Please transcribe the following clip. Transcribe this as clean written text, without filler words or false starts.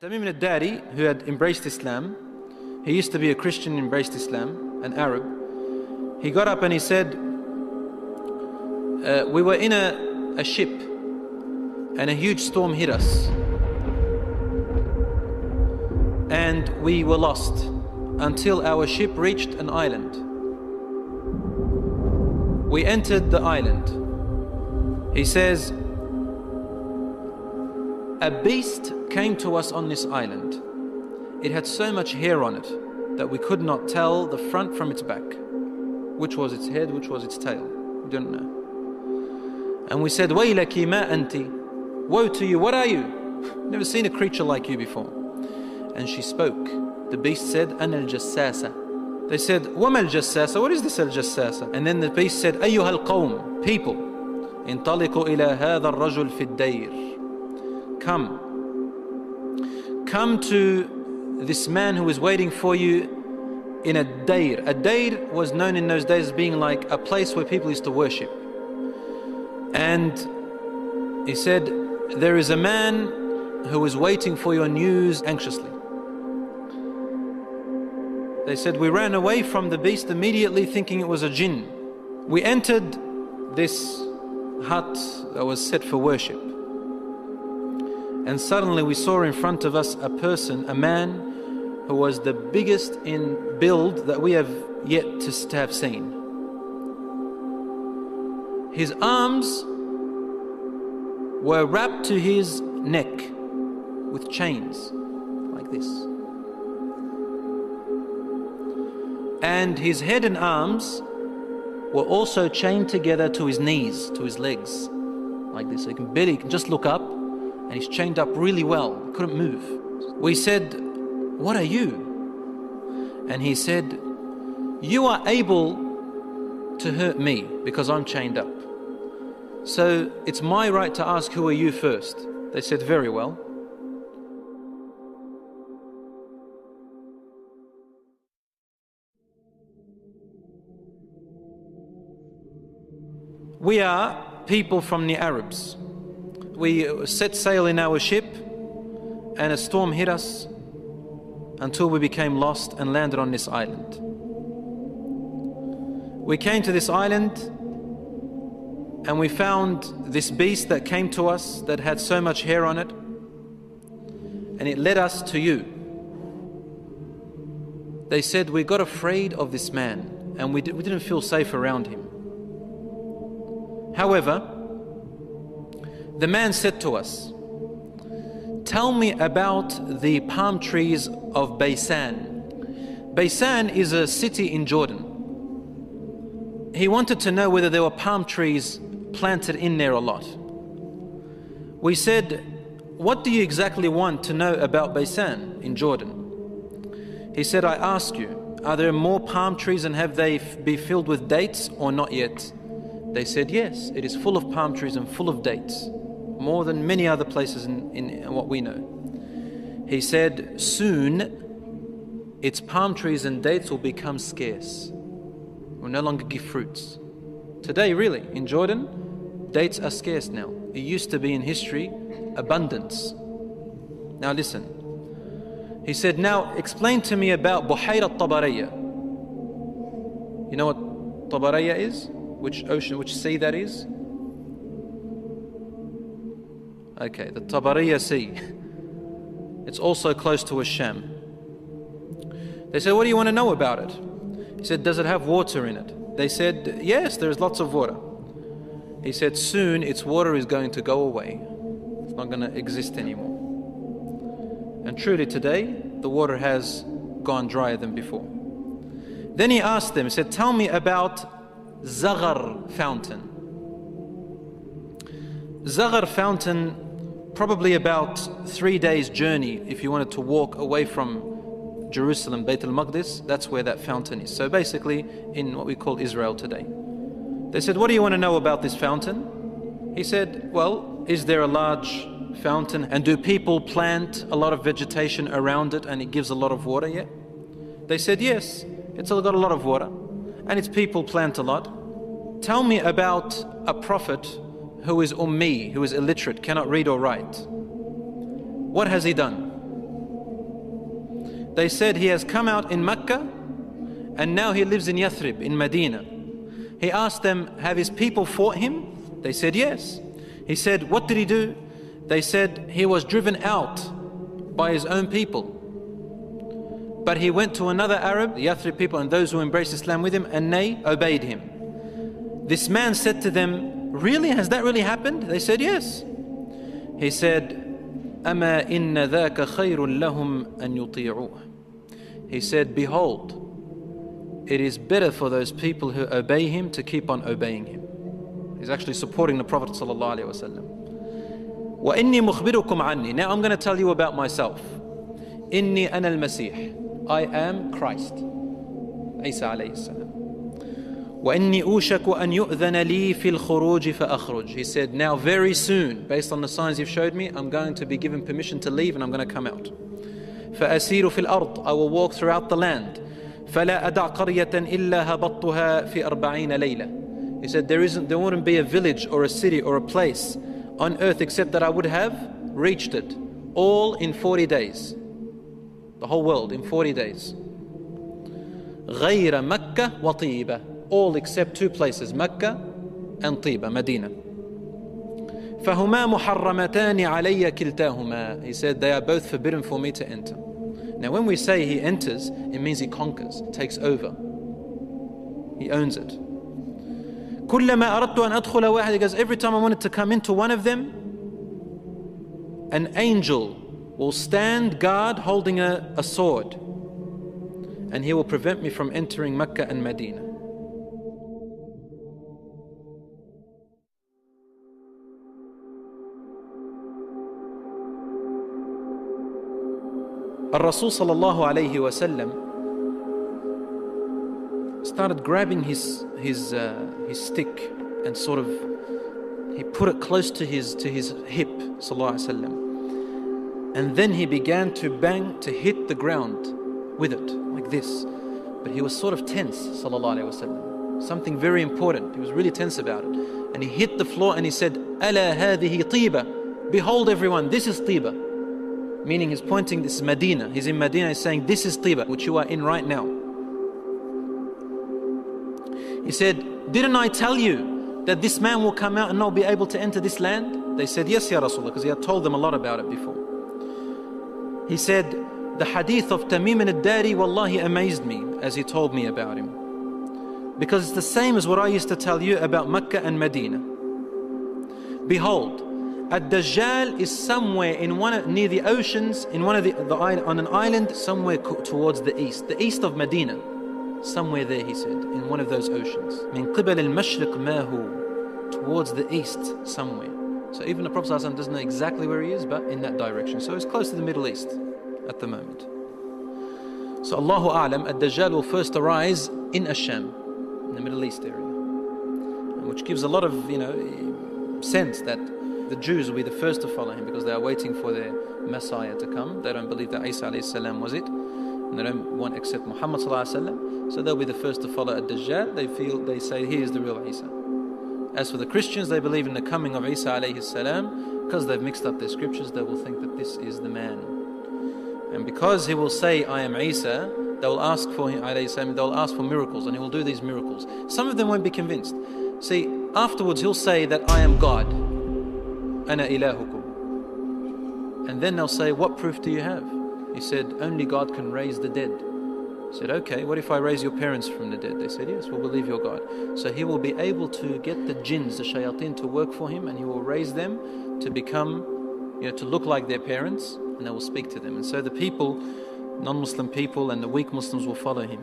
Tamim al-Dari, who had embraced Islam, he used to be a Christian, embraced Islam, an Arab. He got up and he said, we were in a ship and a huge storm hit us and we were lost until our ship reached an island. We entered the island. He says, a beast came to us on this island. It had so much hair on it that we could not tell the front from its back. Which was its head, which was its tail. We don't know. And we said, Waylaki ma anti. Woe to you, what are you? Never seen a creature like you before. And she spoke. The beast said, Ana al-jassasa. They said, Wama al-jassasa? What is this al-jassasa? And then the beast said, Ayyuha al-qawm, people. Intaliqu ila hadha al-rajul fi ad-dayr. Come to this man who is waiting for you in a dayr. A dayr was known in those days as being like a place where people used to worship. And he said, there is a man who is waiting for your news anxiously. They said, we ran away from the beast immediately thinking it was a jinn. We entered this hut that was set for worship. And suddenly we saw in front of us a person, a man who was the biggest in build that we have yet to have seen. His arms were wrapped to his neck with chains like this. And his head and arms were also chained together to his knees, to his legs, like this. So he can just look up, and he's chained up really well, couldn't move. We said, what are you? And he said, you are able to hurt me because I'm chained up. So it's my right to ask, who are you first? They said, very well. We are people from the Arabs. We set sail in our ship and a storm hit us until we became lost and landed on this island. We came to this island and we found this beast that came to us that had so much hair on it, and it led us to you. They said, we got afraid of this man and we didn't feel safe around him. However, the man said to us, tell me about the palm trees of Baysan. Baysan is a city in Jordan. He wanted to know whether there were palm trees planted in there or not. We said, what do you exactly want to know about Baysan in Jordan? He said, I ask you, are there more palm trees and have they be filled with dates or not yet? They said, yes, it is full of palm trees and full of dates. More than many other places in what we know. He said, soon its palm trees and dates will become scarce. Will no longer give fruits. Today, really, in Jordan, dates are scarce now. It used to be in history, abundance. Now listen. He said, now explain to me about Buhayra Tabariyya. You know what Tabariyya is? Which ocean, which sea that is? Okay, the Tabariyya Sea. It's also close to Asham. They said, what do you want to know about it? He said, does it have water in it? They said, yes, there's lots of water. He said, soon its water is going to go away. It's not going to exist anymore. And truly today, the water has gone drier than before. Then he asked them, he said, tell me about Zaghar fountain. Zaghar fountain, probably about 3 days journey if you wanted to walk away from Jerusalem, Bayt al-Maqdis, that's where that fountain is. So basically in what we call Israel today. They said, what do you want to know about this fountain? He said, well, is there a large fountain and do people plant a lot of vegetation around it and it gives a lot of water yet? They said, yes, it's got a lot of water and its people plant a lot. Tell me about a prophet who is ummi, who is illiterate, cannot read or write. What has he done? They said he has come out in Mecca and now he lives in Yathrib, in Medina. He asked them, have his people fought him? They said yes. He said, what did he do? They said he was driven out by his own people. But he went to another Arab, the Yathrib people and those who embraced Islam with him, and they obeyed him. This man said to them, really? Has that really happened? They said yes. He said, أَمَا إِنَّ ذَاكَ خَيْرٌ لَهُمْ أَن يُطِيعُوهُ. He said, behold, it is better for those people who obey him to keep on obeying him. He's actually supporting the Prophet ﷺ. وَإِنِّي مُخْبِرُكُمْ عَنِّي. Now I'm going to tell you about myself. إِنِّي أَنَا الْمَسِيحِ. I am Christ. Isa alayhi salam. وَإِنِّي أُوشَكُ أَن يُؤْذَنَ لِي فِي الْخُرُوجِ فَأَخْرُجْ. He said, now very soon, based on the signs you've showed me, I'm going to be given permission to leave and I'm going to come out. فَأَسِيرُ فِي الْأَرْضِ. I will walk throughout the land. فَلَا أَدَعْ قَرْيَةً إِلَّا هَبَطْتُهَا فِي 40 لَيْلَةً. He said, there wouldn't be a village or a city or a place on earth except that I would have reached it, all in 40 days. The whole world in 40 days. غَيْرَ مَكَّةَ وَطِيبَةَ. All except two places, Mecca and Tiba, Medina. فَهُمَا مُحَرَّمَتَانِ عَلَيَّ كِلْتَاهُمَا. He said, they are both forbidden for me to enter. Now when we say he enters, it means he conquers, takes over. He owns it. كُلَّمَا أَرَدْتُ أَنْ أَدْخُلَ وَاحِدٍ. He goes, every time I wanted to come into one of them, an angel will stand guard holding a sword, and he will prevent me from entering Mecca and Medina. Rasul sallallahu alayhi wasallam started grabbing his stick and sort of he put it close to his hip, sallallahu alayhi wasallam, and then he began to bang, to hit the ground with it like this. But he was sort of tense, sallallahu alayhi wasallam. Something very important. He was really tense about it, and he hit the floor and he said, "Ala hadhihi tiba." Behold, everyone, this is Tiba. Meaning he's pointing, this is Medina. He's in Medina, he's saying, this is Tiba, which you are in right now. He said, didn't I tell you that this man will come out and not be able to enter this land? They said, yes, Ya Rasulullah, because he had told them a lot about it before. He said, the hadith of Tamim al-Dari, wallahi, amazed me as he told me about him. Because it's the same as what I used to tell you about Mecca and Medina. Behold, Ad-Dajjal is somewhere in near the oceans, in one of on an island somewhere towards the east of Medina, somewhere there, he said, in one of those oceans. Min qibal al-mashriq ma hu, towards the east somewhere. So even the Prophet ﷺ doesn't know exactly where he is, but in that direction. So it's close to the Middle East at the moment. So Allahu A'lam, Ad-Dajjal will first arise in Asham, in the Middle East area, which gives a lot of sense that the Jews will be the first to follow him because they are waiting for their Messiah to come. They don't believe that Isa alayhi salam was it, and they don't want to accept Muhammad sallallahu alayhi wasallam. So they'll be the first to follow Ad-Dajjal. They say he is the real Isa. As for the Christians, they believe in the coming of Isa alayhi salam. Because they've mixed up their scriptures, they will think that this is the man. And because he will say, I am Isa, they will ask for him alayhi salam. They will ask for miracles, and he will do these miracles. Some of them won't be convinced. See, afterwards he'll say that I am God. Ana ilahukum. And then they'll say, what proof do you have? He said, only God can raise the dead. He said, okay, what if I raise your parents from the dead? They said, yes, we'll believe your God. So he will be able to get the jinns, the shayateen, to work for him, and he will raise them to become, to look like their parents, and they will speak to them. And so the people, non-Muslim people and the weak Muslims will follow him.